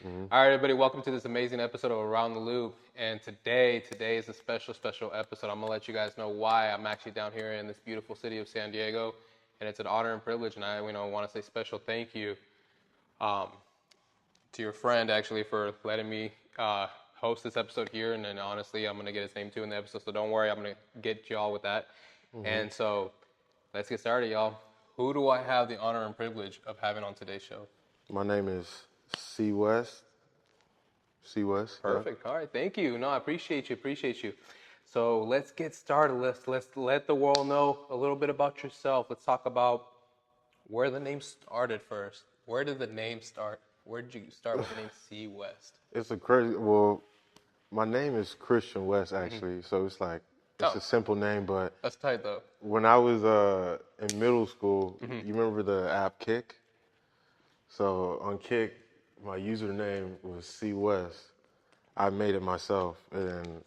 All right, everybody, welcome to this amazing episode of Around the Loop. And today is a special episode. I'm gonna let you guys know why I'm actually down here in this beautiful city of San Diego, and it's an honor and privilege. And I, want to say special thank you um, to your friend actually for letting me host this episode here. And then honestly, I'm gonna get his name too in the episode, so don't worry, I'm gonna get y'all with that. And so let's get started, y'all. Who do I have the honor and privilege of having on today's show? My name is Cwes7t. Cwes7t. Perfect. All right. Thank you. No, I appreciate you. So let's get started. Let's let the world know a little bit about yourself. Let's talk about where the name started first. Where did the name start? Where did you start with the name Cwes7t? It's a crazy. Well, my name is Christian West actually, so it's like it's a simple name. But That's tight though. when I was in middle school, you remember the app Kick? So on Kick, my username was Cwes7t. I made it myself, and then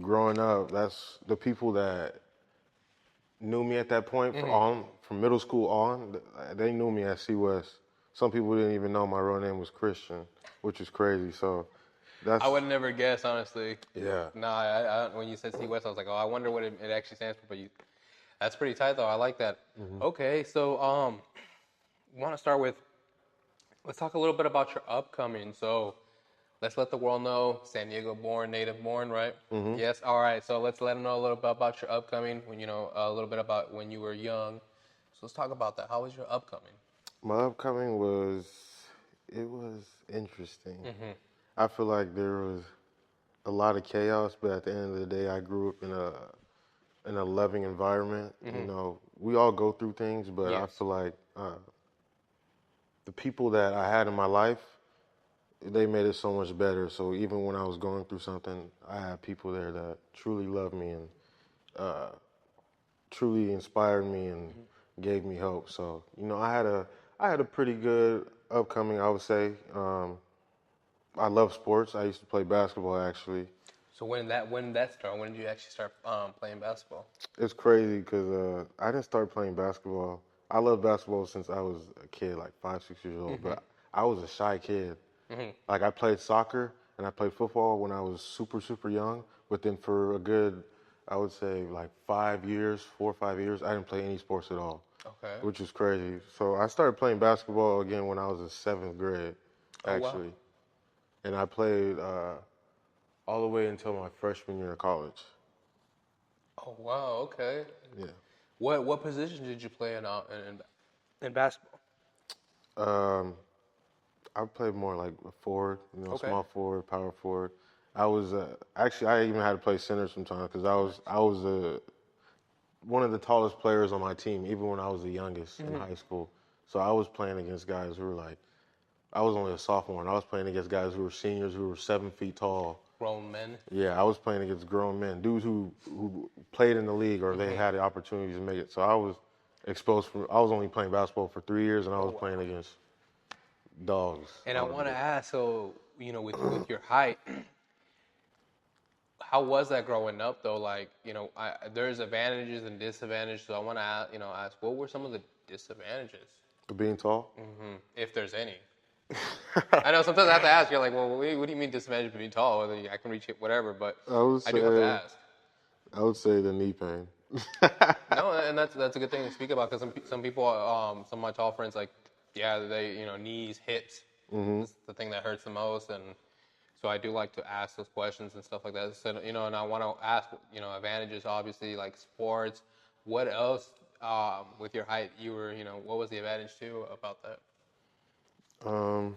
growing up, that's the people that knew me at that point from middle school on. They knew me as Cwes7t. Some people didn't even know my real name was Christian, which is crazy. So that's I would never guess, honestly. yeah. No, when you said Cwes7t, I was like, oh, I wonder what it actually stands for. But that's pretty tight though. I like that. Okay, so want to start with. Let's talk a little bit about your upcoming. So let's let the world know, San Diego born, native born, right? Yes. All right. So let's let them know a little bit about your upcoming. When a little bit about when you were young. So let's talk about that. How was your upcoming? My upcoming was interesting. I feel like there was a lot of chaos, but at the end of the day, I grew up in a loving environment. You know, we all go through things, but I feel like the people that I had in my life, they made it so much better. So even when I was going through something, I had people there that truly loved me and truly inspired me and gave me hope. So I had a pretty good upcoming, I would say. I love sports. I used to play basketball actually. So when did that start? When did you actually start playing basketball? It's crazy because I didn't start playing basketball. I loved basketball since I was a kid, like 5, 6 years old. But I was a shy kid. Like I played soccer and I played football when I was super young. But then for a good, I would say like 4 or 5 years, I didn't play any sports at all. Okay. Which is crazy. So I started playing basketball again when I was in 7th grade, actually. Wow. And I played all the way until my freshman year of college. Oh wow. Okay. Yeah. What position did you play in basketball? I played more like a forward, Okay. small forward, power forward. I was actually I even had to play center sometimes because I was one of the tallest players on my team, even when I was the youngest in high school. So I was playing against guys who were like, I was only a sophomore, and I was playing against guys who were seniors who were 7 feet tall. Grown men. Yeah, I was playing against grown men, dudes who played in the league or they had the opportunities to make it. So I was exposed I was only playing basketball for 3 years, and I was playing against dogs. And I want to ask, so with your height, how was that growing up though? Like, there's advantages and disadvantages. So I want to ask, what were some of the disadvantages? Being tall? If there's any. I know sometimes I have to ask. You're like, well, what do you mean disadvantage of being tall? Whether I can reach it, whatever. But I do have to ask. I would say the knee pain. No, and that's a good thing to speak about because some people, some of my tall friends, like, yeah, they knees, hips, is the thing that hurts the most, and so I do like to ask those questions and stuff like that. So and I want to ask advantages, obviously, like sports. What else with your height? You were what was the advantage too about that? I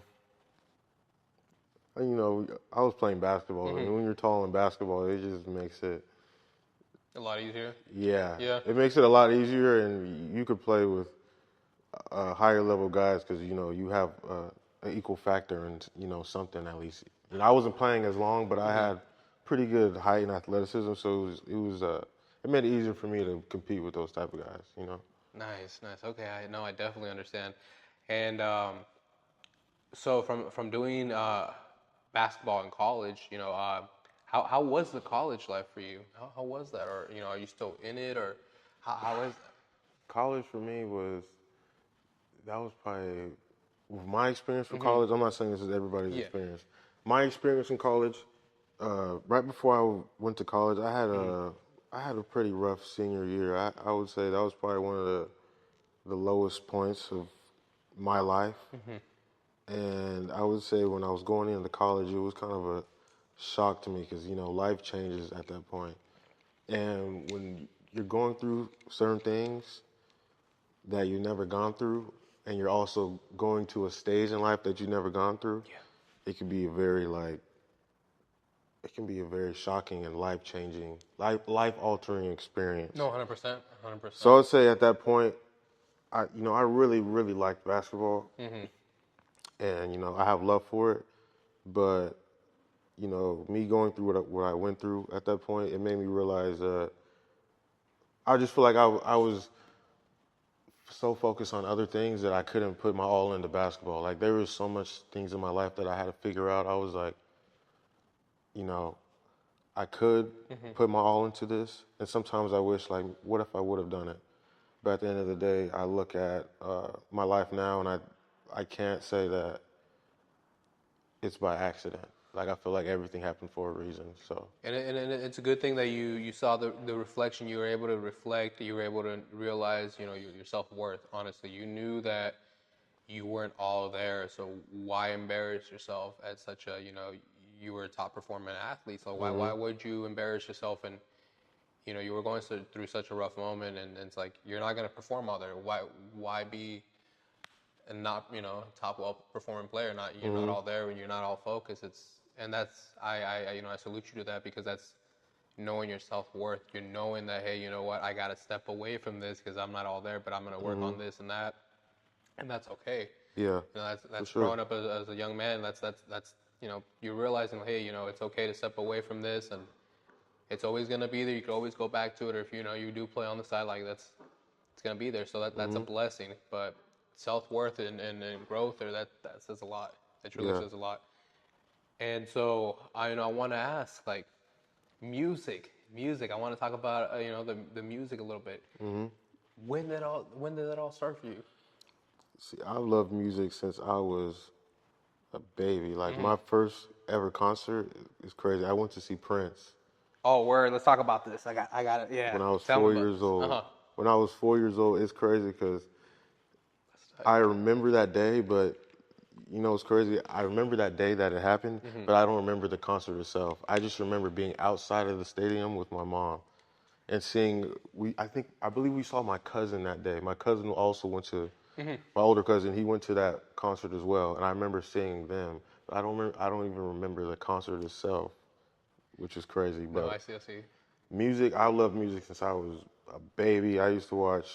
was playing basketball, and when you're tall in basketball, it just makes it A lot easier. Yeah. Yeah. It makes it a lot easier, and you could play with higher level guys because you have an equal factor and something at least. And I wasn't playing as long, but I had pretty good height and athleticism, so it made it easier for me to compete with those type of guys. Nice. Okay, I definitely understand. And so from doing basketball in college, how was the college life for you? How was that? Or are you still in it? Or how is that? College for me that was probably with my experience from college, I'm not saying this is everybody's Yeah. experience. My experience in college, right before I went to college, I had a pretty rough senior year. I would say that was probably one of the lowest points of my life. And I would say when I was going into college, it was kind of a shock to me because, you know, life changes at that point. And when you're going through certain things that you've never gone through, and you're also going to a stage in life that you've never gone through, it can be a very it can be a very shocking and life changing, life altering experience. No, 100%, 100%. So I'd say at that point, I really really liked basketball, and you know I have love for it, but you know me going through what I went through at that point, it made me realize I just feel like I was so focused on other things that I couldn't put my all into basketball. Like there was so much things in my life that I had to figure out. I was like, you know, I could put my all into this, and sometimes I wish like, what if I would have done it? But at the end of the day, I look at my life now, and I can't say that it's by accident. Like I feel like everything happened for a reason. So And it's a good thing that you saw the reflection. You were able to reflect. You were able to realize, you know, your self-worth. Honestly, you knew that you weren't all there. So why embarrass yourself as such a, you know, you were a top performing athlete. So why would you embarrass yourself? And you know, you were going through such a rough moment, and it's like you're not going to perform all there. Why be and not, you know, top well performing player? Not you're not all there when you're not all focused. That's I you know, I salute you to that, because that's knowing your self-worth. You're knowing that, hey, you know what, I got to step away from this because I'm not all there, but I'm going to work on this and that, and that's okay. yeah, You know, for that's sure. growing up as a young man. That's you know, you're realizing, hey, you know, it's okay to step away from this, and it's always going to be there. You can always go back to it, or if, you know, you do play on the side, like it's going to be there. So that's a blessing. But self-worth and growth, or that says a lot. It truly Yeah. says a lot. And so I want to ask, like, music. I want to talk about you know, the music a little bit. When did that all start for you? See, I've loved music since I was a baby. Like my first ever concert is crazy. I went to see Prince Oh, word. Let's talk about this. I got it. Yeah. when I was Tell me 4 about years this. Uh old. huh. When I was 4 years old, it's crazy because I remember that day, but you know it's crazy. I remember that day that it happened, but I don't remember the concert itself. I just remember being outside of the stadium with my mom and seeing. I believe we saw my cousin that day. My cousin also went to my older cousin. He went to that concert as well, and I remember seeing them. But I don't even remember the concert itself, which is crazy. No, But I see. I see. music, I love music since I was a baby. I used to watch.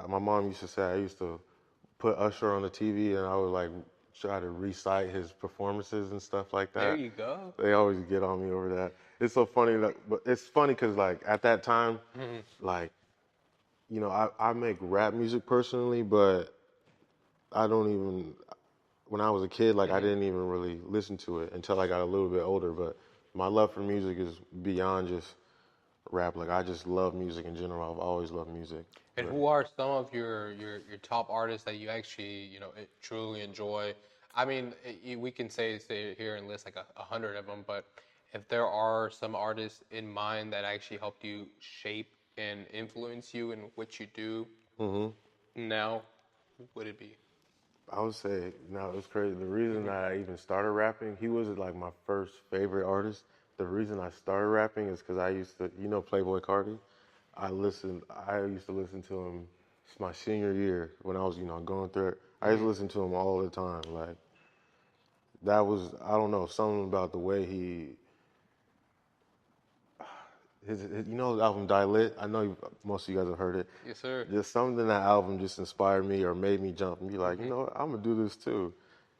My mom used to say I used to put Usher on the TV, and I would like try to recite his performances and stuff like There that. you go. They always get on me over that. It's so funny, but it's funny because like at that time, like you know, I make rap music personally, but I don't even. When I was a kid, like I didn't even really listen to it until I got a little bit older. But my love for music is beyond just rap. Like I just love music in general. I've always loved music. And But, who are some of your top artists that you actually, you know, truly enjoy? I mean, we can say here and list like 100 of them, but if there are some artists in mind that actually helped you shape and influence you in what you do now, who would it be? I would say, no, it's crazy. The reason that I even started rapping, he was like my first favorite artist. The reason I started rapping is because I used to, you know, Playboy Cardi. I used to listen to him my senior year when I was, you know, going through it. I used to listen to him all the time. Like, that was, I don't know, something about the way you know the album Die Lit? I know most of you guys have heard it. Yes, sir. Just something in that album just inspired me or made me jump and be like, you know what, I'm gonna do this too.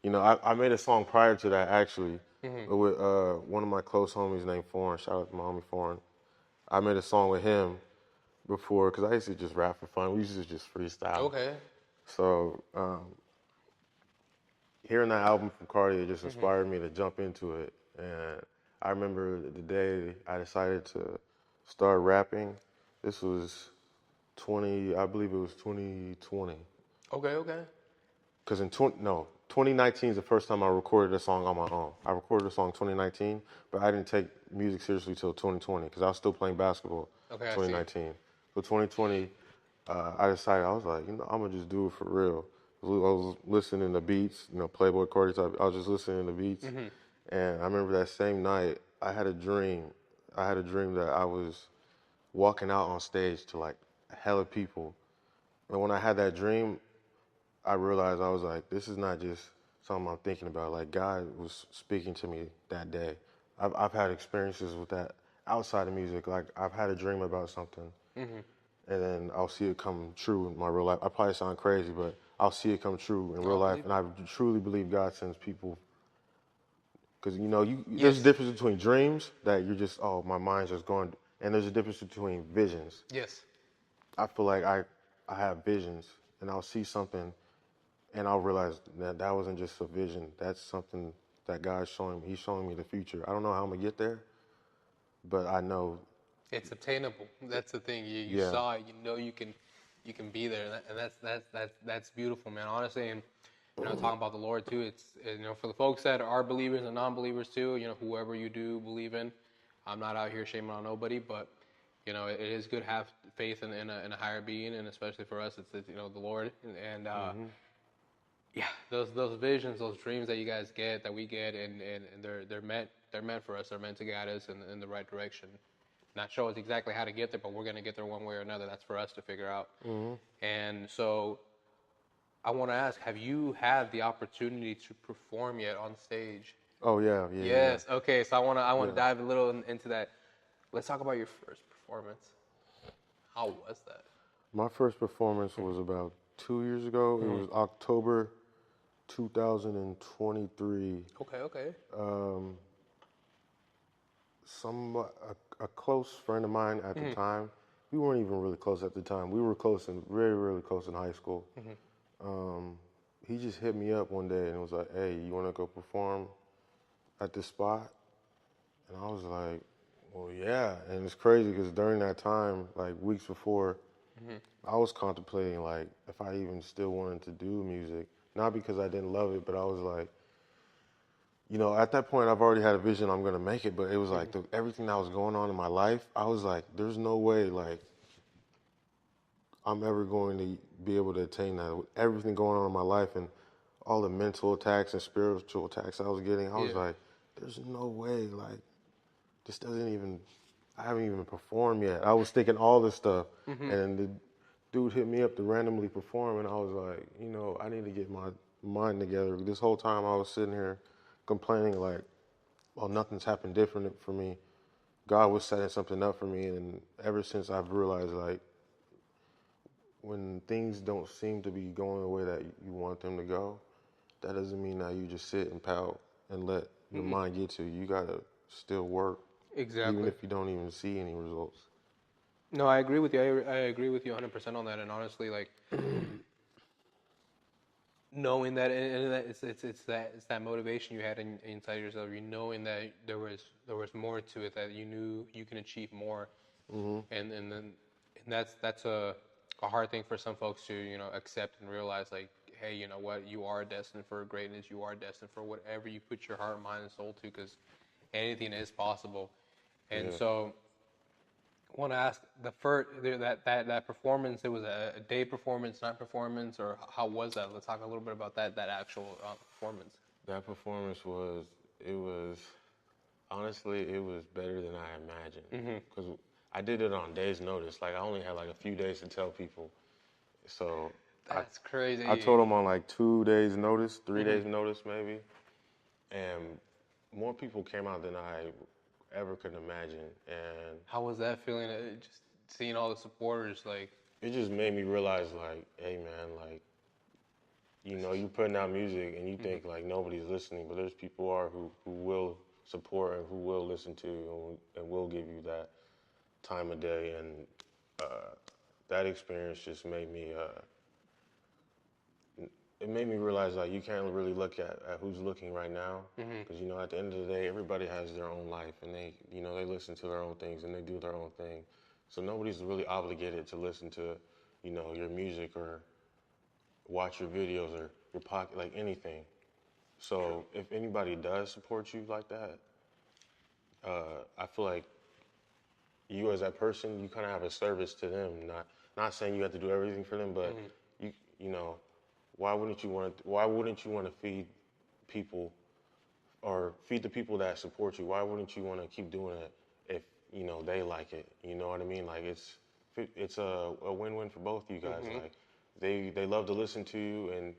You know, I made a song prior to that actually with one of my close homies named Foreign. Shout out to my homie Foreign. I made a song with him before because I used to just rap for fun. We used to just freestyle. Okay. So hearing that album from Cardi, it just inspired me to jump into it. And I remember the day I decided to start rapping. This was I believe it was 2020. Okay. Okay. because 2019 is the first time I recorded a song on my own. I recorded a song 2019, but I didn't take music seriously till 2020 because I was still playing basketball. Okay, I see. 2019, so 2020, I decided I was like, I'm gonna just do it for real. I was listening to beats, Playboy Cardi type. I was just listening to beats, and I remember that same night I had a dream. I had a dream that I was walking out on stage to like a hella people, and when I had that dream, I realized I was like, this is not just something I'm thinking about. Like God was speaking to me that day. I've had experiences with that outside of music. Like I've had a dream about something, and then I'll see it come true in my real life. I probably sound crazy, but I'll see it come true in No, real I life, believe and it. I truly believe God sends people. Because there's a Yes. difference between dreams that you're just my mind's just going, and there's a difference between visions. Yes. I feel like I have visions, and I'll see something. And I'll realize that that wasn't just a vision. That's something that God's showing me. He's showing me the future. I don't know how I'm gonna get there, but I know, It's obtainable. That's the thing. You yeah, saw it. You know you can be there, and that's beautiful, man. Honestly, and talking about the Lord too. It's for the folks that are believers and non-believers too. Whoever you do believe in, I'm not out here shaming on nobody, but it is good to have faith in a higher being, and especially for us, it's the Lord, and yeah, those visions, those dreams that you guys get, that we get, and they're meant for us. They're meant to guide us in the right direction. Not show us exactly how to get there, but we're gonna get there one way or another. That's for us to figure out. And so I want to ask: have you had the opportunity to perform yet on stage? oh yeah, yeah, yeah, Yes. Okay. So I want to yeah. dive a little into that. Let's talk about your first performance. How was that? My first performance was about 2 years ago. It was October 2023. Okay. Okay. Um, a close friend of mine at the time. We weren't even really close at the time. We were close and very, really close in high school. He just hit me up one day and was like, "Hey, you want to go perform at this spot?" And I was like, "Well, yeah." And it's crazy because during that time, like weeks before, I was contemplating like if I even still wanted to do music. Not because I didn't love it, but I was like, at that point, I've already had a vision I'm gonna make it. But it was like everything that was going on in my life. I was like, "There's no way like I'm ever going to be able to attain that with everything going on in my life and all the mental attacks and spiritual attacks I was getting." I was Yeah. like, "There's no way like this doesn't even. I haven't even performed yet." I was thinking all this stuff, and the dude hit me up to randomly perform, and I was like, I need to get my mind together. This whole time I was sitting here complaining like, "Oh, nothing's happened different for me." God was setting something up for me, and ever since I've realized like when things don't seem to be going the way that you want them to go, that doesn't mean that you just sit and pout and let your mind get to you. You gotta still work, even Exactly. if you don't even see any results. No, I agree with you. I agree with you 100% on that. And honestly, like knowing that, and that it's that motivation you had inside yourself. You knowing that there was more to it, that you knew you can achieve more, and that's a hard thing for some folks to accept and realize. Like, hey, you know what? You are destined for greatness. You are destined for whatever you put your heart, mind, and soul to, because anything is possible. And Yeah. so want to ask the first that performance. It was a day performance, night performance, or how was that? Let's talk a little bit about that actual performance. That performance was honestly, it was better than I imagined. Because I did it on days' notice. Like, I only had like a few days to tell people. So That's I told crazy. them on like 2 days' notice, 3 days' notice maybe. And more people came out than I ever could imagine. And How was that feeling? Just seeing all the supporters, like, it just made me realize, like, hey, man, like, you're putting out music and you think, like, nobody's listening, but there's people who will support and who will listen to you and will give you that time of day. And that experience just it made me realize, like, you can't really look at who's looking right now. Because, at the end of the day, everybody has their own life and they listen to their own things and they do their own thing. So nobody's really obligated to listen to, your music or watch your videos or your pocket, like anything. So if anybody does support you like that, I feel like you as that person, you kind of have a service to them. Not saying you have to do everything for them, but you know, why wouldn't you want to feed people or feed the people that support you? Why wouldn't you want to keep doing it if they like it? You know what I mean? Like it's a win-win for both of you guys. Like they love to listen to you, and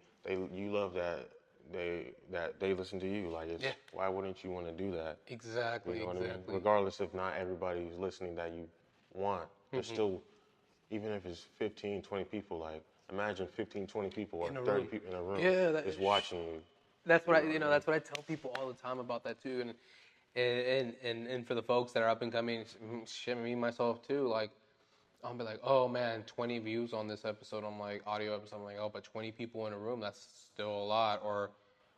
you love that they listen to you. Like why wouldn't you want to do that? Exactly, You know what I mean? exactly. Regardless if not everybody's listening that you want, there's still, even if it's 15, 20 people, like imagine 15, 20 people or In a 30 room. people in a room Yeah, just watching you. that's what You know what I mean? that's what I tell people all the time about that too. And for the folks that are up and coming, shit, me myself too. Like I'll be like, oh man, 20 views on this episode. I'm like audio episode. I'm like, oh, but 20 people in a room, that's still a lot. Or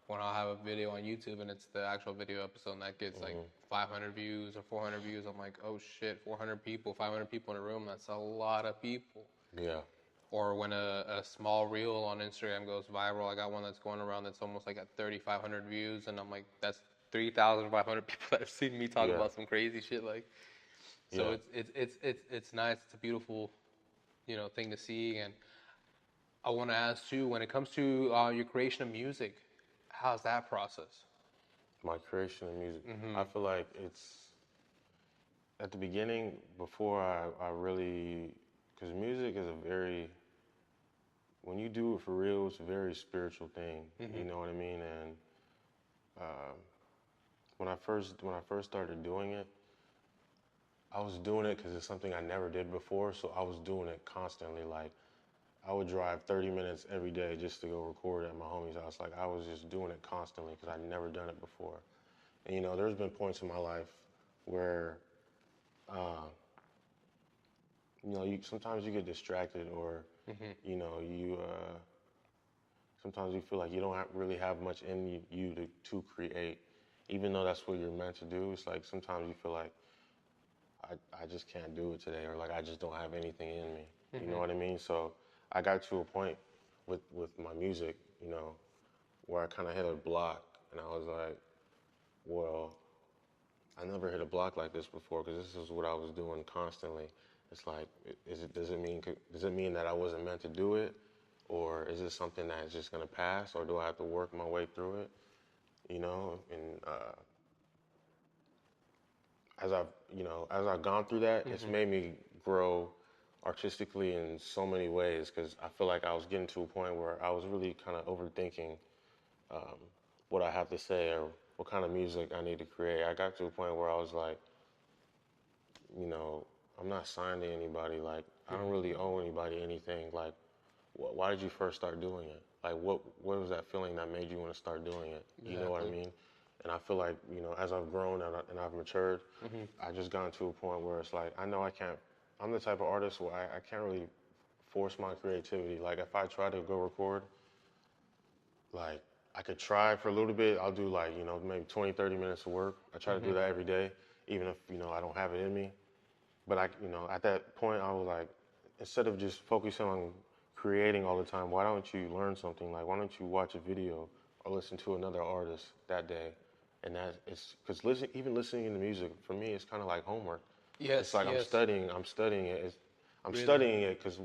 when I'll have a video on YouTube and it's the actual video episode and that gets like 500 views or 400 views, I'm like, oh shit, 400 people, 500 people in a room, that's a lot of people. Yeah. Or when a small reel on Instagram goes viral, I got one that's going around that's almost like at 3,500 views, and I'm like, that's 3,500 people that have seen me talk about some crazy shit. Like, so it's nice. It's a beautiful, thing to see. And I want to ask too, when it comes to your creation of music, how's that process? My creation of music. I feel like it's at the beginning before I really, because music is when you do it for real, it's a very spiritual thing. You know what I mean? And when I first started doing it, I was doing it because it's something I never did before, so I was doing it constantly. Like, I would drive 30 minutes every day just to go record at my homie's house. Like, I was just doing it constantly because I'd never done it before. And, there's been points in my life where, sometimes you get distracted or, sometimes you feel like you don't really have much in you to create. Even though that's what you're meant to do, it's like sometimes you feel like, I just can't do it today, or like I just don't have anything in me. You know what I mean? So I got to a point with my music, where I kind of hit a block, and I was like, well, I never hit a block like this before because this is what I was doing constantly. It's like, does it mean that I wasn't meant to do it, or is this something that's just gonna pass, or do I have to work my way through it? And as I've gone through that, it's made me grow artistically in so many ways because I feel like I was getting to a point where I was really kind of overthinking what I have to say or what kind of music I need to create. I got to a point where I was like, I'm not signed to anybody. Like, I don't really owe anybody anything. Like, why did you first start doing it? Like, what was that feeling that made you want to start doing it? You know what I mean? And I feel like, as I've grown and I've matured, I just gotten to a point where it's like, I know I'm the type of artist where I can't really force my creativity. Like, if I try to go record, like, I could try for a little bit. I'll do like, maybe 20, 30 minutes of work. I try to do that every day, even if, I don't have it in me. But at that point, I was like, instead of just focusing on creating all the time, why don't you learn something? Like, why don't you watch a video or listen to another artist that day? And because even listening to music, for me, it's kind of like homework. Yes, it's like yes. I'm studying it. Studying it because,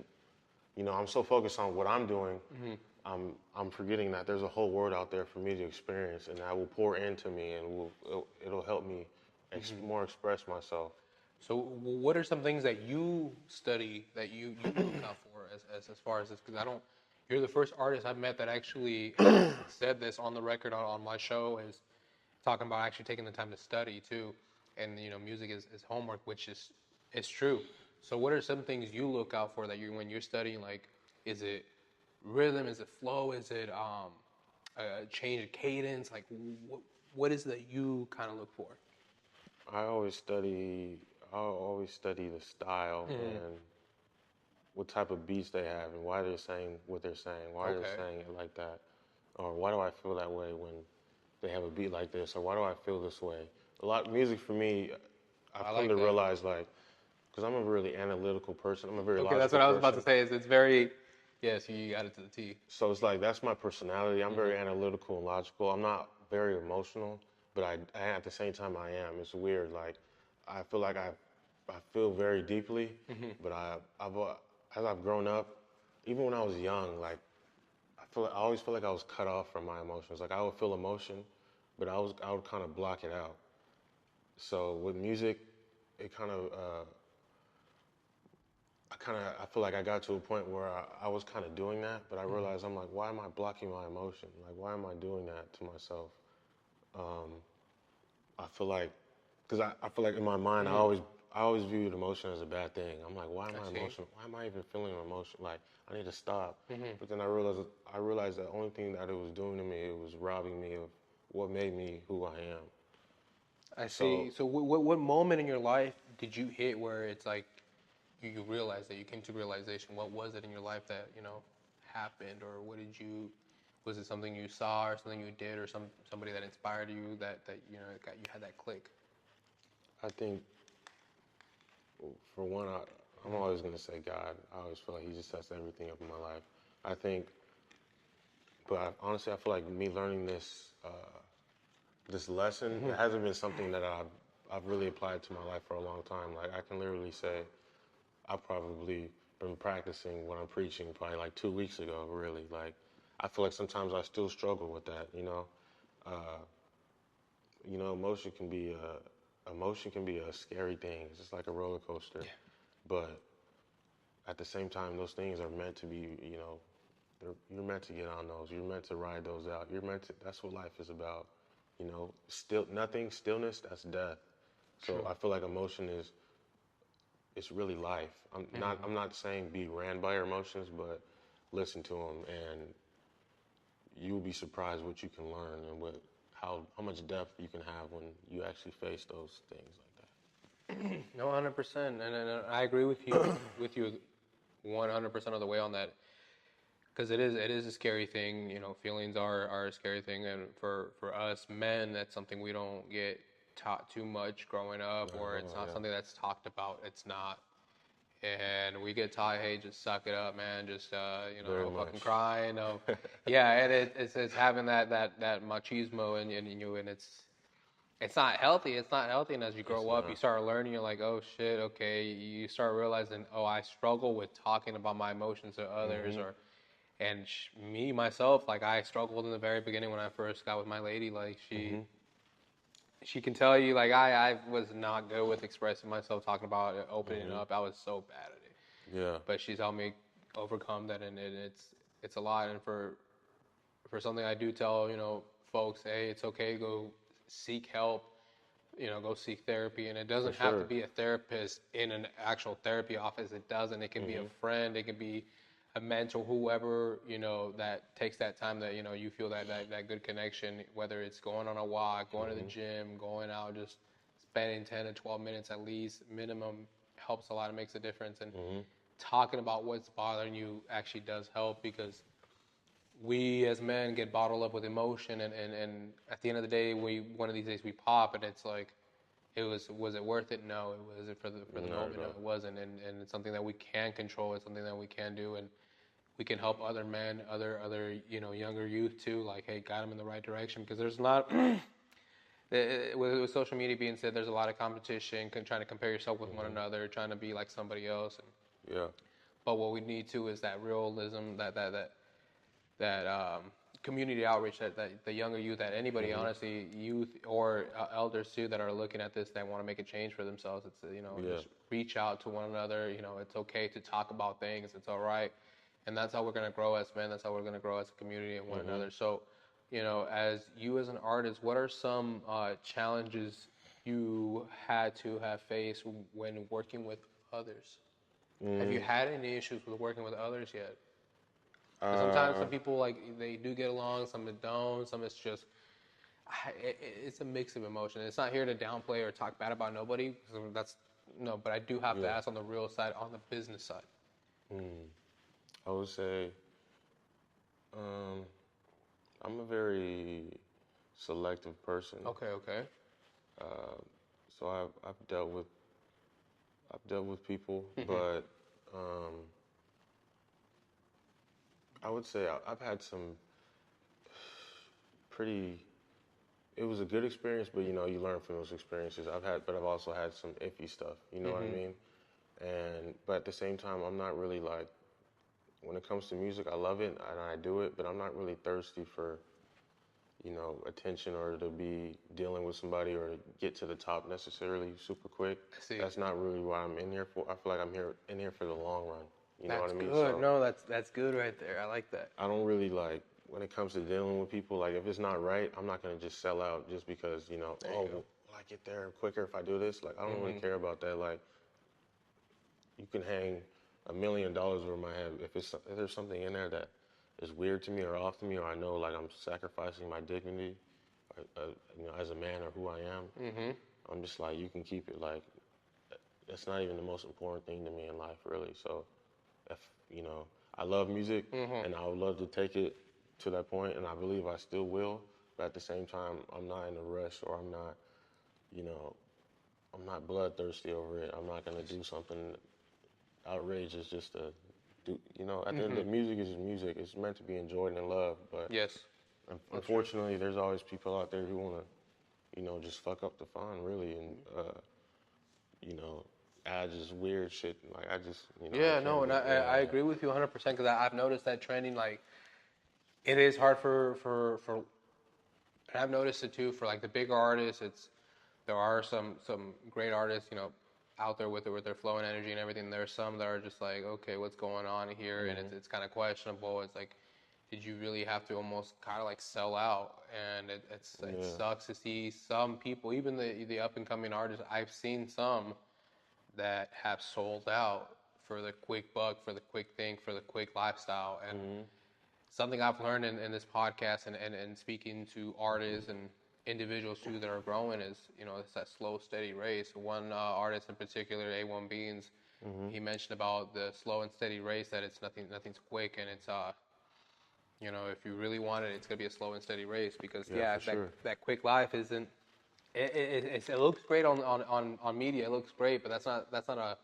I'm so focused on what I'm doing. I'm forgetting that there's a whole world out there for me to experience, and that will pour into me, and it'll help me more express myself. So, what are some things that you study that you look out for as far as this? Because you're the first artist I've met that actually said this on the record on my show, is talking about actually taking the time to study too. And, music is homework, which is true. So, what are some things you look out for that when you're studying? Like, is it rhythm? Is it flow? Is it a change of cadence? Like, what is that you kind of look for? I always study the style and what type of beats they have and why they're saying what they're saying, why they're saying it like that, or why do I feel that way when they have a beat like this, or why do I feel this way? A lot of music for me, I've come to realize, like, because I'm a really analytical person, I'm a very logical person. That's what I was about to say. Is it's very Yes, you got it to the T. So it's like that's my personality. I'm very analytical and logical. I'm not very emotional, but I at the same time I am. It's weird. Like I feel like I feel very deeply, but I've as I've grown up, even when I was young, like I always feel like I was cut off from my emotions. Like I would feel emotion, but I would kind of block it out. So with music, it kind of I feel like I got to a point where I was kind of doing that, but I realized I'm like, why am I blocking my emotion? Like, why am I doing that to myself? I feel like, because I feel like in my mind, I always viewed emotion as a bad thing. I'm like, why am I see. emotional? Why am I even feeling emotion? Like, I need to stop. Mm-hmm. But then I realized the only thing that it was doing to me, it was robbing me of what made me who I am. I see. So So what moment in your life did you hit where it's like you realized that you came to realization? What was it in your life that, happened, or what did you, was it something you saw or something you did or somebody that inspired you that you had that click? I think, for one, I'm always going to say God. I always feel like He just sets everything up in my life. I think, but honestly, I feel like me learning this lesson, it hasn't been something that I've really applied to my life for a long time. Like I can literally say I've probably been practicing what I'm preaching probably like 2 weeks ago. Really, like I feel like sometimes I still struggle with that. Emotion can be a scary thing. It's just like a roller coaster, but at the same time, those things are meant to be. You're meant to get on those. You're meant to ride those out. You're meant to. That's what life is about. Stillness. That's death. So True. I feel like emotion is. It's really life. I'm not saying be ran by your emotions, but listen to them, and you'll be surprised what you can learn and how much depth you can have when you actually face those things like that. No, 100%, and I agree with you 100% of the way on that, because it is a scary thing. Feelings are a scary thing, and for us men, that's something we don't get taught too much growing up, or it's not Yeah. something that's talked about. It's not, and we get taught, hey, just suck it up, man. Just Very don't fucking much. cry. No, yeah, and it's having that machismo in you, and it's not healthy. It's not healthy. And as you It's grow up, you not. start learning. You're like, oh shit, okay. You start realizing, oh, I struggle with talking about my emotions to others, and me myself, like I struggled in the very beginning when I first got with my lady. Like she can tell you, like I was not good with expressing myself, talking about it, opening up. I was so bad at it. Yeah. But she's helped me overcome that, and it's a lot. And for something I do tell folks, hey, it's okay, go seek help, go seek therapy. And it For doesn't have to sure. be a therapist in an actual therapy office. It doesn't. It can be a friend. It can be a mentor, whoever, that takes that time, that, you feel that good connection, whether it's going on a walk, going to the gym, going out, just spending 10 to 12 minutes at least minimum helps a lot. It makes a difference. And talking about what's bothering you actually does help, because we as men get bottled up with emotion, and at the end of the day, one of these days we pop, and it's like, was it worth it? No. It wasn't for the Not moment. at No, all. it wasn't. And it's something that we can control. It's something that we can do, and we can help other men, other younger youth too. Like, hey, guide them in the right direction, because there's not. With social media being said, there's a lot of competition, trying to compare yourself with one another, trying to be like somebody else. Yeah. But what we need to is that realism, that community outreach, that the younger youth, that anybody, honestly, youth or elders too, that are looking at this, that want to make a change for themselves. It's Yeah. just reach out to one another. It's okay to talk about things. It's all right, and that's how we're gonna grow as men. That's how we're gonna grow as a community and one another. So, as you as an artist, what are some challenges you had to have faced when working with others? Have you had any issues with working with others yet? Because sometimes Uh, some people, like, they do get along, some don't. Some it's just it's a mix of emotion. It's not here to downplay or talk bad about nobody. That's no, but I do have to yeah. ask on the real side, on the business side. I would say, um, I'm a very selective person. Okay, okay. So I've dealt with people, but um, I would say I've had some pretty. It was a good experience, but you know, you learn from those experiences. But I've also had some iffy stuff. You know what I mean? But at the same time, I'm not really like. When it comes to music, I love it and I do it, but I'm not really thirsty for, you know, attention or to be dealing with somebody or to get to the top necessarily super quick. I see. That's not really what I'm in here for. I feel like I'm in here for the long run. You know what I mean? Good. So No, that's good right there. I like that. I don't really like when it comes to dealing with people. Like if it's not right, I'm not gonna just sell out just because you know. There you Oh, go. will I get there quicker if I do this? Like I don't really care about that. Like you can hang $1 million over my head if there's something in there that is weird to me or off to me, or I know like I'm sacrificing my dignity, you know, as a man or who I am. I'm just like you can keep it. Like that's not even the most important thing to me in life, really. So if you know, I love music and I would love to take it to that point, and I believe I still will. But at the same time, I'm not in a rush, or I'm not, you know, I'm not bloodthirsty over it. I'm not gonna do something outrageous just to do. You know, at the end, the music is music. It's meant to be enjoyed and loved. But Yes. unfortunately, there's always people out there who wanna, you know, just fuck up the fun, really, and you know, add just weird shit. Like I just, you know, Yeah, no, and I agree with you 100% because I've noticed that trending. Like, it is hard for, and I've noticed it too for like the bigger artists. There are some great artists, you know, out there with their flow and energy and everything. There's some that are just like, okay, what's going on here, and it's kind of questionable. It's like, did you really have to almost kind of like sell out? And it sucks to see some people, even the up and coming artists. I've seen some that have sold out for the quick buck, for the quick thing, for the quick lifestyle. And something I've learned in this podcast and speaking to artists and individuals too that are growing is, you know, it's that slow, steady race. One artist in particular, A1 Beans, he mentioned about the slow and steady race, that it's nothing's quick, and it's you know, if you really want it, it's gonna be a slow and steady race because that quick life isn't. It looks great on media. It looks great, but that's not a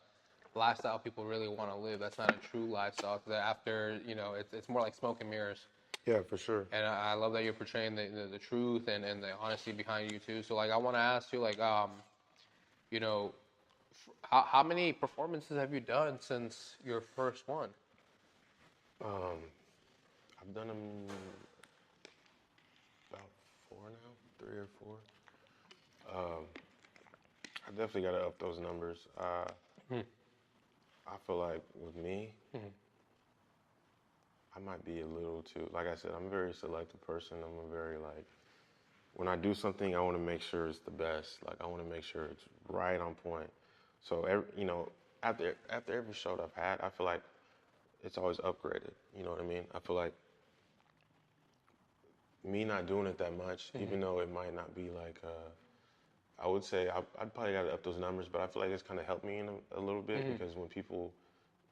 lifestyle people really want to live. That's not a true lifestyle. Because after, you know, it's more like smoke and mirrors. Yeah, for sure. And I love that you're portraying the truth and the honesty behind you too. So like I want to ask you like you know, how many performances have you done since your first one? I've done them about 4 now, 3 or 4. I definitely got to up those numbers. I feel like with me, I might be a little too, like I said, I'm a very selective person. I'm a very like, when I do something, I want to make sure it's the best. Like I want to make sure it's right on point. So, you know, after every show that I've had, I feel like it's always upgraded. You know what I mean? I feel like me not doing it that much, even though it might not be like, I would say I'd probably got to up those numbers, but I feel like it's kind of helped me in a little bit because when people,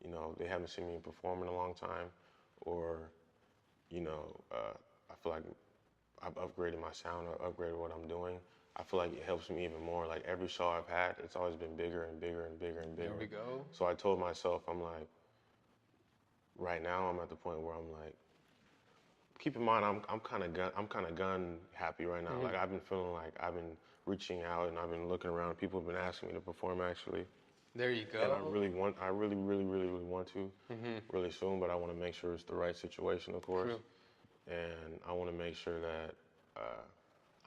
you know, they haven't seen me perform in a long time, or, you know, I feel like I've upgraded my sound or upgraded what I'm doing. I feel like it helps me even more. Like every show I've had, it's always been bigger and bigger and bigger and bigger. There we go. So I told myself, I'm like, right now I'm at the point where I'm like, keep in mind I'm kind of gun happy right now. Like I've been feeling like I've been reaching out and I've been looking around. People have been asking me to perform actually. There you go. And I really want to really soon, but I want to make sure it's the right situation, of course. True. And I want to make sure that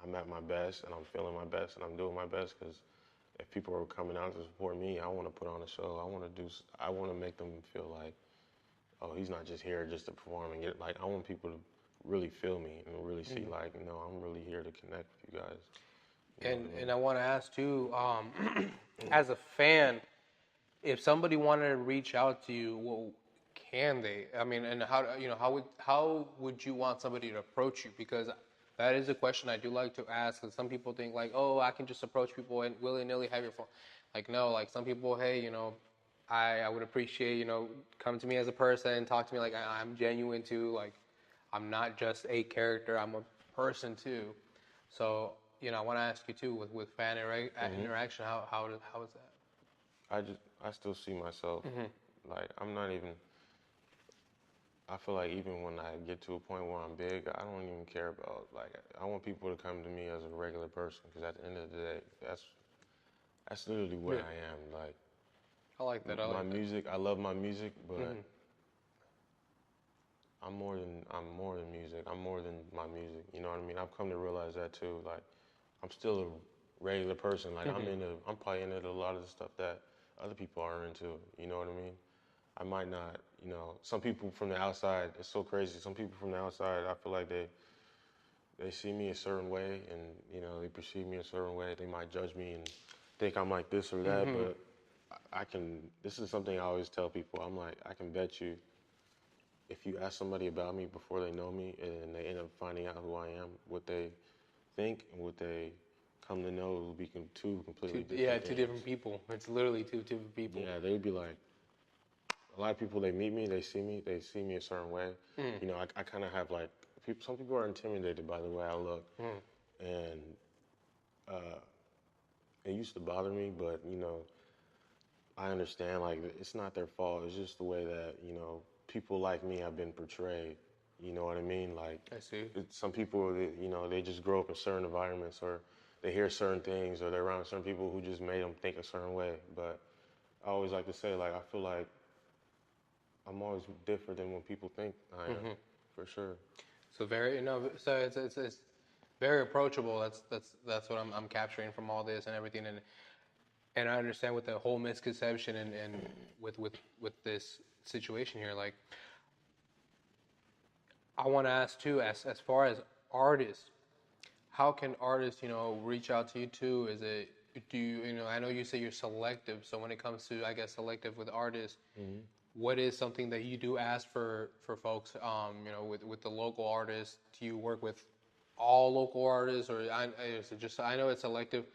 I'm at my best and I'm feeling my best and I'm doing my best because if people are coming out to support me, I want to put on a show. I want to make them feel like, oh, he's not just here just to perform and get, like, I want people to really feel me and really see, like, no, I'm really here to connect with you guys. You know what I mean? And I want to ask too, as a fan, if somebody wanted to reach out to you, well, can they? I mean, and how would you want somebody to approach you? Because that is a question I do like to ask. Because some people think like, oh, I can just approach people and willy nilly have your phone. Like no, like some people, hey, you know, I would appreciate, you know, come to me as a person, talk to me like I'm genuine too. Like I'm not just a character, I'm a person too. So you know, I want to ask you too with fan interaction. How is that? I still see myself, like, I'm not even, I feel like even when I get to a point where I'm big, I don't even care about, like, I want people to come to me as a regular person, because at the end of the day, that's literally what Yeah. I am. Like, I like that. I my like that. music, I love my music, but Mm-hmm. I'm more than music. I'm more than my music. You know what I mean? I've come to realize that too. Like, I'm still a regular person. Like, Mm-hmm. I'm probably into a lot of the stuff that other people are into. You know what I mean? I might not, some people from the outside, it's so crazy. Some people from the outside, I feel like they see me a certain way, and, they perceive me a certain way. They might judge me and think I'm like this or that, Mm-hmm. but this is something I always tell people. I'm like, I can bet you if you ask somebody about me before they know me and they end up finding out who I am, what they think and what they come to know will be two completely different Two things. different people. It's literally two different people. Yeah, they'd be like, a lot of people, they meet me, they see me a certain way. Mm. I kind of have like, some people are intimidated by the way I look. Mm. And uh, it used to bother me, but, I understand, like, it's not their fault. It's just the way that, people like me have been portrayed. You know what I mean? Like, I see. some people, they just grow up in certain environments, or they hear certain things, or they're around certain people who just made them think a certain way. But I always like to say, like, I feel like I'm always different than what people think I am, Mm-hmm. for sure. So so it's very approachable. That's what I'm capturing from all this and everything, and I understand with the whole misconception and with this situation here. Like, I want to ask too, as far as artists, how can artists, reach out to you too? Do you, I know you say you're selective, so when it comes to, I guess, selective with artists, Mm-hmm. what is something that you do ask for folks, with the local artists? Do you work with all local artists, or is it just, I know it's selective,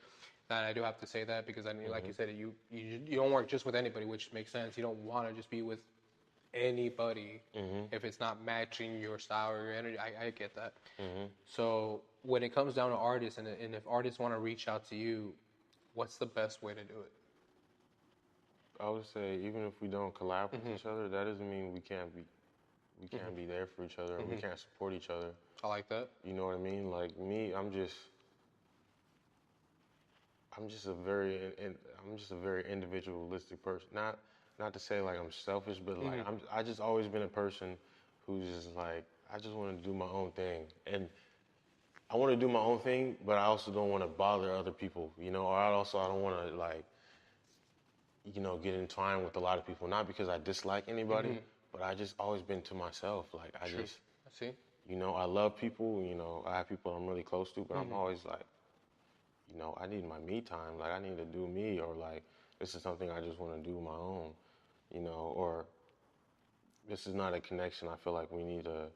and I do have to say that because I mean, like you said, you don't work just with anybody, which makes sense. You don't want to just be with anybody Mm-hmm. if it's not matching your style or your energy. I get that. Mm-hmm. So when it comes down to artists, and if artists want to reach out to you, what's the best way to do it? I would say, even if we don't collab with Mm-hmm. each other, that doesn't mean we Mm-hmm. can't be there for each other, or we Mm-hmm. can't support each other. I like that. You know what I mean? Like me, I'm just I'm just a very individualistic person. Not to say like I'm selfish, but like Mm-hmm. I just always been a person who's just like, I just want to do my own thing, and I want to do my own thing, but I also don't want to bother other people, or I don't want to, like, get entwined with a lot of people. Not because I dislike anybody, Mm-hmm. but I just always been to myself. Like, True. I see. I love people. I have people I'm really close to, but I'm Mm-hmm. always like, I need my me time. Like, I need to do me, or like, this is something I just want to do my own, or this is not a connection. I feel like we need to,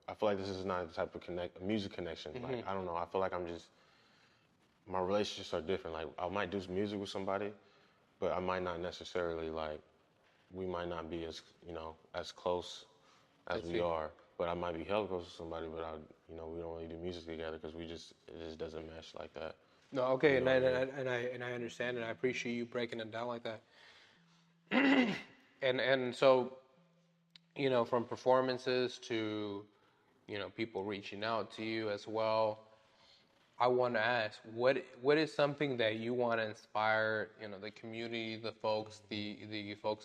I feel like this is not a type of a music connection. Like, Mm-hmm. I don't know. I feel like my relationships are different. Like, I might do some music with somebody, but I might not necessarily, like, we might not be as close I as we see. are. But I might be hella close to somebody, but we don't really do music together because it just doesn't mesh like that. No, You okay, know what I mean? and I understand, and I appreciate you breaking it down like that. And so, from performances to, people reaching out to you as well. I want to ask, what is something that you want to inspire, the community, the folks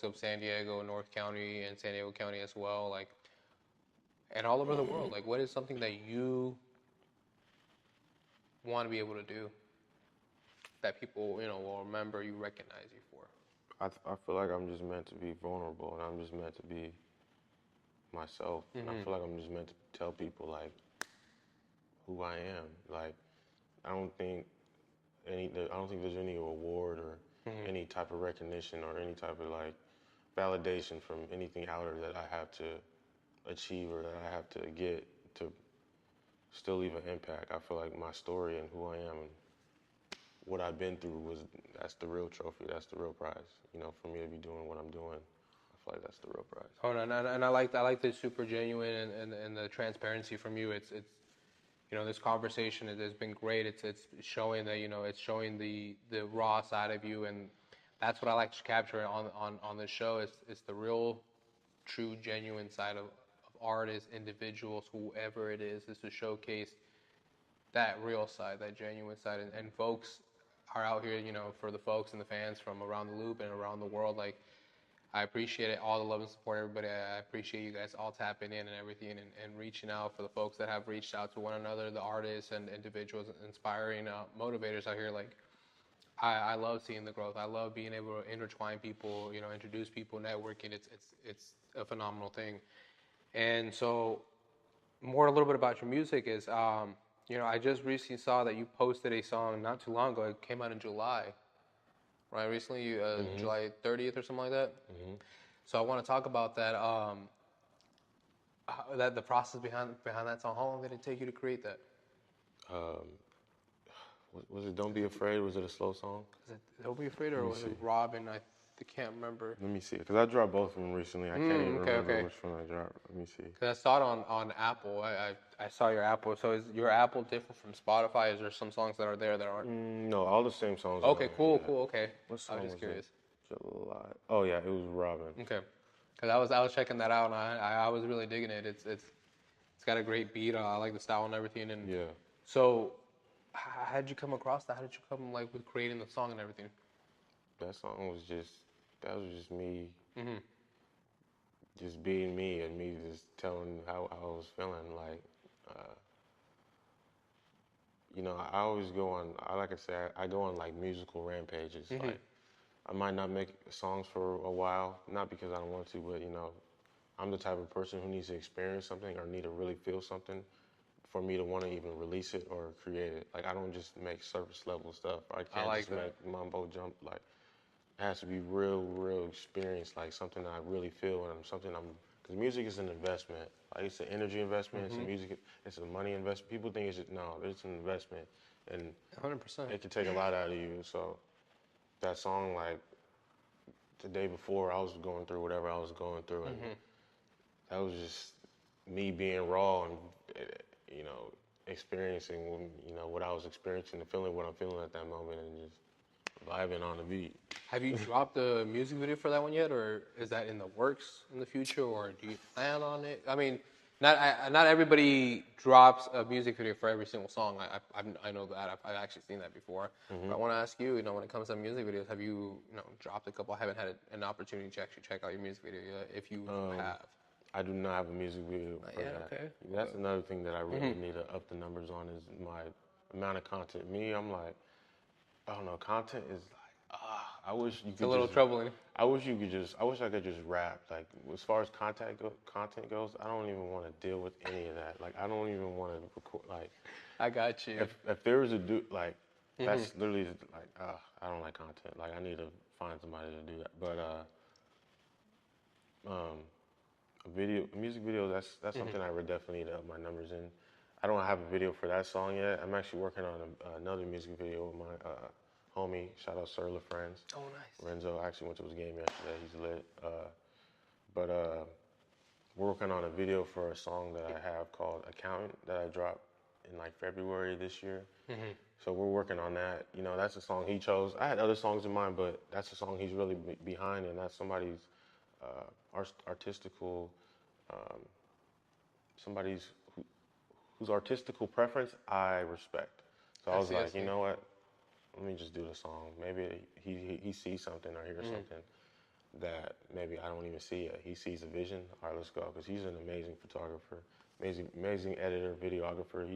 of San Diego, North County, and San Diego County as well, like, and all over the world. Like, what is something that you want to be able to do that people, will remember you, recognize you for? I feel like I'm just meant to be vulnerable, and I'm just meant to be myself. And I Mm-hmm. feel like I'm just meant to tell people, like, who I am. Like, I don't think I don't think there's any award or Mm-hmm. any type of recognition or any type of, like, validation from anything outer that I have to achieve or that I have to get to still leave an impact. I feel like my story and who I am and what I've been through that's the real trophy. That's the real prize. For me to be doing what I'm doing, I feel like that's the real prize. Oh, and I like the super genuine and the transparency from you. It's this conversation has been great. It's showing that it's showing the raw side of you, and that's what I like to capture on this show. It's the real true, genuine side of artists, individuals, whoever it is to showcase that real side, that genuine side. And folks are out here, for the folks and the fans from around the loop and around the world. Like, I appreciate it, all the love and support, everybody. I appreciate you guys all tapping in and everything and reaching out for the folks that have reached out to one another, the artists and individuals, inspiring motivators out here. Like, I love seeing the growth. I love being able to intertwine people, introduce people, networking. It's a phenomenal thing. And so, more a little bit about your music is, I just recently saw that you posted a song not too long ago. It came out in July, right? Recently, July 30th or something like that. Mm-hmm. So I want to talk about that. That the process behind that song. How long did it take you to create that? Um, was it "Don't Be Afraid"? Was it a slow song? Was it "Don't Be Afraid" or was it Robin? I can't remember. Let me see, because I dropped both of them recently. I can't even remember which one I dropped. Let me see. Because I saw it on Apple. I saw your Apple. So is your Apple different from Spotify? Is there some songs that are there that aren't? No, all the same songs. Okay, cool. Okay. What song I was just curious. July. Oh yeah, it was Robin. Okay. Because I was checking that out and I was really digging it. It's got a great beat. I like the style and everything. And yeah. So, how did you come across that? How did you come with creating the song and everything? That song was just me, Mm-hmm. just being me and me just telling how I was feeling. Like, I always go on. Like I said, I go on like musical rampages. Mm-hmm. Like, I might not make songs for a while, not because I don't want to, but I'm the type of person who needs to experience something or need to really feel something for me to want to even release it or create it. Like, I don't just make surface level stuff. I can't like just that. make mumbo jump. Like, it has to be real experience, like something that I really feel and because music is an investment. Like, it's an energy investment, Mm-hmm. it's a money investment. People think it's an investment. And 100%. it can take a lot out of you. So that song, like, the day before I was going through whatever I was going through, and that was just me being raw and, experiencing, what I was experiencing and feeling what I'm feeling at that moment and just vibing on the beat. Have you dropped a music video for that one yet, or is that in the works in the future, or do you plan on it? I mean, not everybody drops a music video for every single song. I know that I've actually seen that before. But I want to ask you, when it comes to music videos, have you dropped a couple? I haven't had an opportunity to actually check out your music video yet. If you have, I do not have a music video for that. Okay. That's another thing that I really need to up the numbers on is my amount of content. Me, I'm like, I don't know, content is like, I wish you could. It's a little troubling. I wish I could just rap. Like, as far as content goes, I don't even want to deal with any of that. Like, I don't even want to record. Like, I got you. If there was a dude, like, that's literally like, I don't like content. Like, I need to find somebody to do that. But music video, that's something I would definitely need to up my numbers in. I don't have a video for that song yet. I'm actually working on another music video with my homie. Shout out Sir LaFriends. Oh, nice. Renzo actually went to his game yesterday. He's lit. But we're working on a video for a song that I have called Accountant that I dropped in like February this year. So we're working on that. That's a song he chose. I had other songs in mind, but that's a song he's really behind, and that's somebody's artistical, somebody's whose artistical preference I respect. So I was like, you know what? Let me just do the song. Maybe he sees something or hears something that maybe I don't even see yet. He sees a vision. All right, let's go. Because he's an amazing photographer, amazing editor, videographer.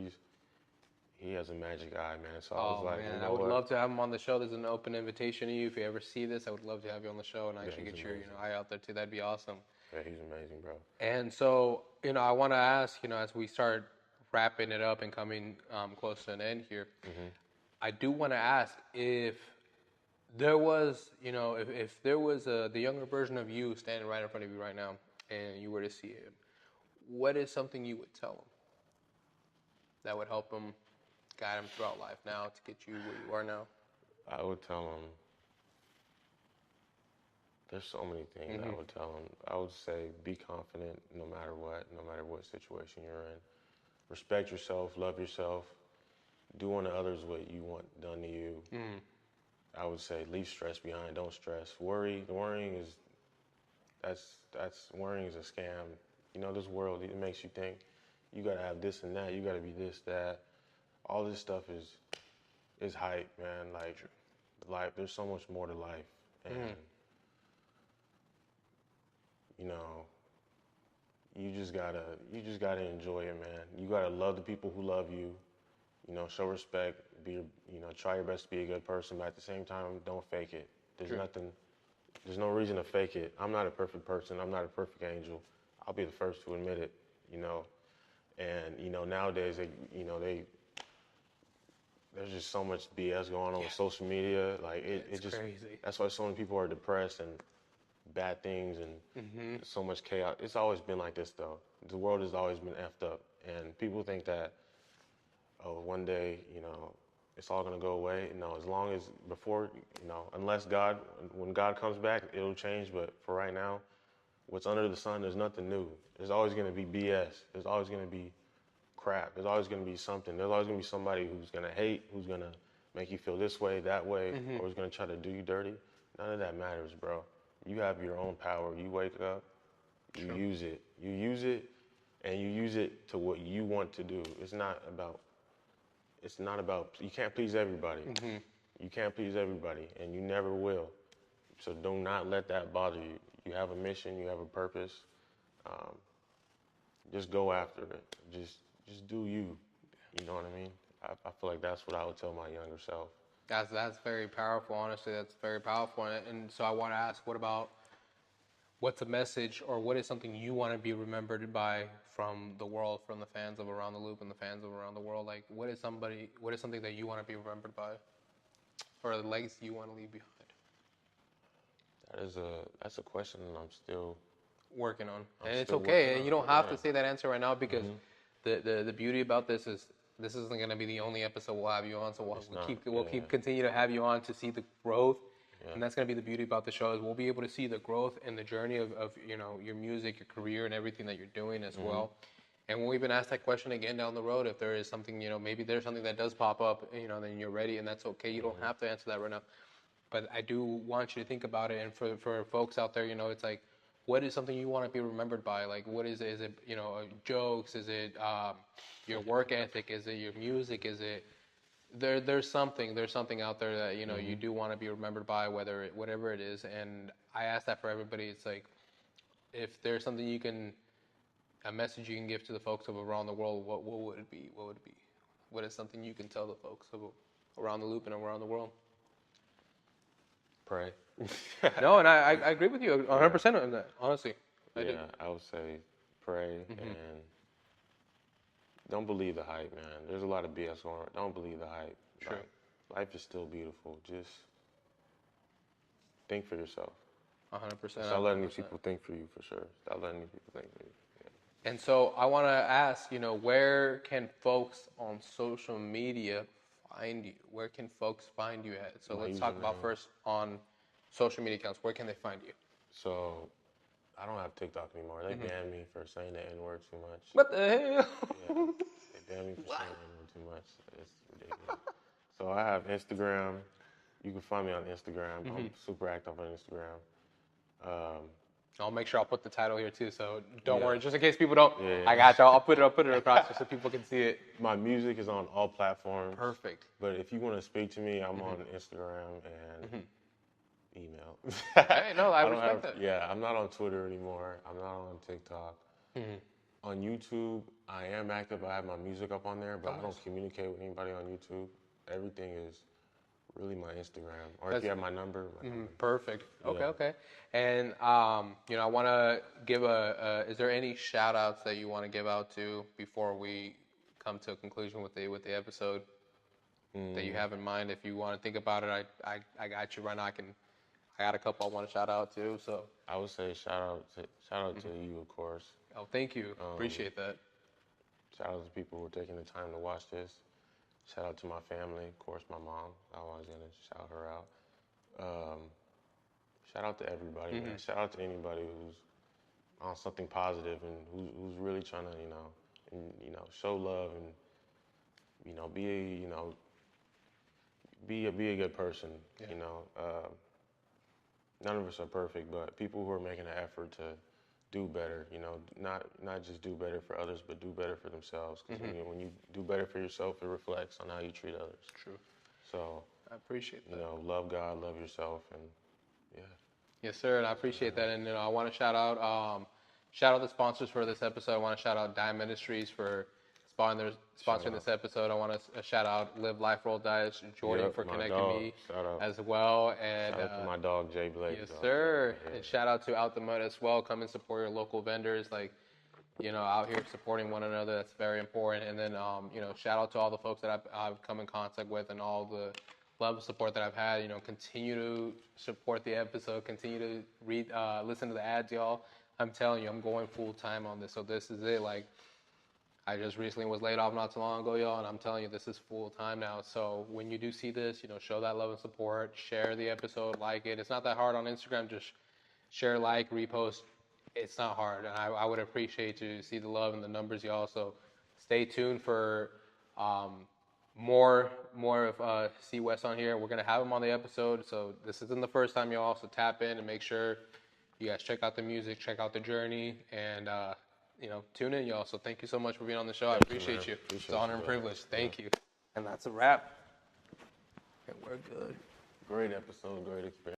He has a magic eye, man. So I was like, man, I would love to have him on the show. There's an open invitation to you. If you ever see this, I would love to have you on the show and actually get your eye out there too. That'd be awesome. Yeah, he's amazing, bro. And so, I want to ask, as we start wrapping it up and coming close to an end here, I do want to ask if there was, if there was the younger version of you standing right in front of you right now, and you were to see him, what is something you would tell him that would help him, guide him throughout life now to get you where you are now? I would tell him. There's so many things I would tell him. I would say be confident no matter what situation you're in. Respect yourself, love yourself, do unto others what you want done to you. I would say leave stress behind, don't stress. Worrying that's worrying is a scam. You know, this world, it makes you think you gotta have this and that, you gotta be this, that. All this stuff is hype, man. Like life, there's so much more to life, and you know, you just gotta enjoy it, man. You gotta love the people who love you. You know, show respect. Try your best to be a good person, but at the same time, don't fake it. There's no reason to fake it. I'm not a perfect person. I'm not a perfect angel. I'll be the first to admit it. You know, and nowadays there's just so much BS going on with social media. Like it just crazy. that's why so many people are depressed and bad things and so much chaos. It's always been like this though. The world has always been effed up, and people think that one day it's all gonna go away. No, as long as unless when God comes back, it'll change. But for right now, what's under the sun, there's nothing new. There's always gonna be BS. There's always gonna be crap. There's always going to be something. There's always going to be somebody who's going to hate, who's going to make you feel this way, that way, or who's going to try to do you dirty. None of that matters, bro. You have your own power. You wake up, you use it. You use it, and you use it to what you want to do. It's not about, you can't please everybody. You can't please everybody, and you never will. So do not let that bother you. You have a mission, you have a purpose. Just go after it. Just do you. You know what I mean? I feel like that's what I would tell my younger self. That's very powerful. Honestly, that's very powerful. And so I want to ask, what's a message, or what is something you want to be remembered by from the world, from the fans of Around the Loop and the fans of around the world? Like, what is something that you want to be remembered by, or the legacy you want to leave behind? That's a question that I'm still working on, and it's okay. And you don't have to say that answer right now, because the beauty about this isn't going to be the only episode we'll have you on. So we'll keep continue to have you on to see the growth, and that's going to be the beauty about the show, is we'll be able to see the growth and the journey of your music, your career, and everything that you're doing as well. And we'll even ask that question again down the road if there is something, maybe there's something that does pop up, then you're ready, and that's okay. You don't have to answer that right now, but I do want you to think about it. And for folks out there, it's like, what is something you want to be remembered by? Like, what is it? Is it, jokes? Is it your work ethic? Is it your music? Is it there's something out there that you do want to be remembered by, whatever it is. And I ask that for everybody. It's like, if there's something a message you can give to the folks of around the world, what would it be? What would it be? What is something you can tell the folks of around the loop and around the world? Pray. No, and I agree with you 100% on that, honestly. I would say pray and don't believe the hype, man. There's a lot of BS going on. Don't believe the hype. True. Life is still beautiful. Just think for yourself. 100%. Stop letting these people think for you, for sure. Stop letting these people think for you. Yeah. And so I want to ask, where can folks on social media find you? Where can folks find you at? So let's talk about first on social media accounts. Where can they find you? So I don't have TikTok anymore. They banned me for saying the N-word too much. What the hell? Yeah, they banned me for saying the N-word too much. It's ridiculous. So I have Instagram. You can find me on Instagram. I'm super active on Instagram. I'll make sure I'll put the title here too, so don't worry. Just in case people don't, I got you. I'll put it across just so people can see it. My music is on all platforms. Perfect. But if you want to speak to me, I'm on Instagram and email. Hey, no, I respect that. Yeah, I'm not on Twitter anymore. I'm not on TikTok. On YouTube, I am active. I have my music up on there, but I don't communicate with anybody on YouTube. Everything is really my Instagram. Or if you have my number. Perfect. Okay. And, I want to give is there any shout outs that you want to give out to before we come to a conclusion with the episode that you have in mind? If you want to think about it, I got you right now. I got a couple I want to shout out to. So I would say shout out to you, of course. Oh, thank you. Appreciate that. Shout out to people who are taking the time to watch this. Shout out to my family, of course, my mom. I'm always going to shout her out. Shout out to everybody, man. Shout out to anybody who's on something positive and who's really trying to, show love and, be a good person, none of us are perfect, but people who are making an effort to do better, you know, not just do better for others, but do better for themselves. Because when you do better for yourself, it reflects on how you treat others. True. So, I appreciate that. you know, love God, love yourself, and yeah. Yes, sir, and I appreciate that. And I want to shout out the sponsors for this episode. I want to shout out Dime Ministries for sponsoring this episode. I want to shout out Live Life Roll Diets, Jordan Yep, for my connecting dog. me Shout out. as well. And Shout out to my dog Jay Blake. yes, dog. sir. Yeah. And shout out to Out the Mud as well. Come and support your local vendors, like out here supporting one another. That's very important. And then shout out to all the folks that I've come in contact with and all the love and support that I've had. Continue to support the episode. Continue to listen to the ads, y'all. I'm telling you, I'm going full time on this. So this is it. Like, I just recently was laid off not too long ago, y'all, and I'm telling you, this is full time now. So when you do see this, show that love and support. Share the episode, like it. It's not that hard on Instagram. Just share, like, repost. It's not hard, and I would appreciate to see the love and the numbers, y'all. So stay tuned for more of Cwes on here. We're gonna have him on the episode, so this isn't the first time, y'all. So tap in and make sure you guys check out the music, check out the journey, and tune in, y'all. So thank you so much for being on the show. I appreciate you. It's an honor and privilege. Thank you. And that's a wrap. And we're good. Great episode, great experience.